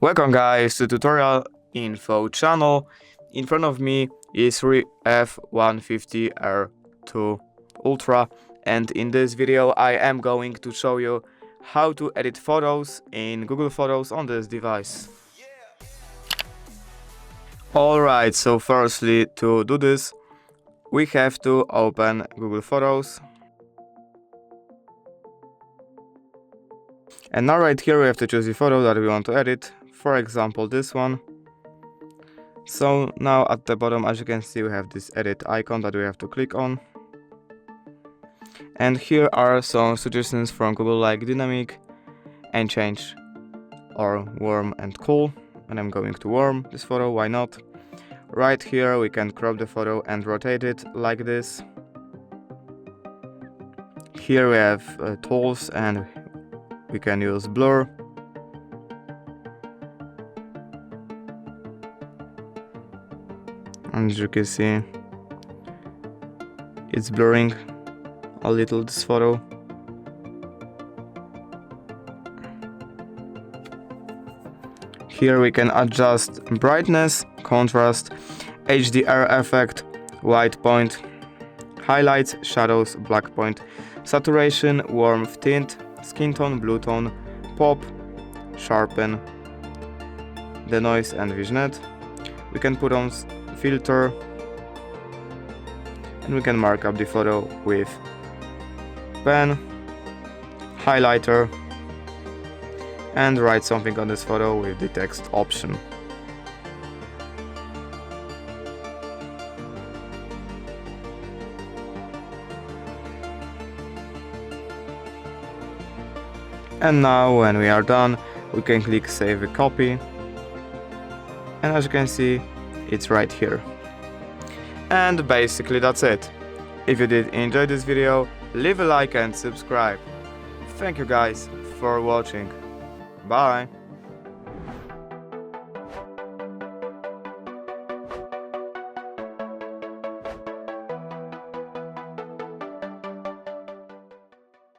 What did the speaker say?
Welcome guys to tutorial info channel. In front of me is iiiF150 R2 Ultra, and in this video I am going to show you how to edit photos in Google Photos on this device. Alright, so firstly, to do this we have to open Google Photos. And now right here we have to choose the photo that we want to edit, for example this one. So now at the bottom, as you can see, we have this edit icon that we have to click on. And here are some suggestions from Google like dynamic and change or warm and cool. And I'm going to warm this photo, why not? Right here we can crop the photo and rotate it like this. Here we have tools and we can use blur. And as you can see, it's blurring a little this photo. Here we can adjust brightness, contrast, HDR effect, white point, highlights, shadows, black point, saturation, warmth tint, skin tone, blue tone, pop, sharpen, denoise and vignette. We can put on filter and we can mark up the photo with pen, highlighter, and write something on this photo with the text option. And now when we are done, we can click save a copy, and as you can see, it's right here. And basically that's it. If you did enjoy this video, leave a like and subscribe. Thank you guys for watching. Bye.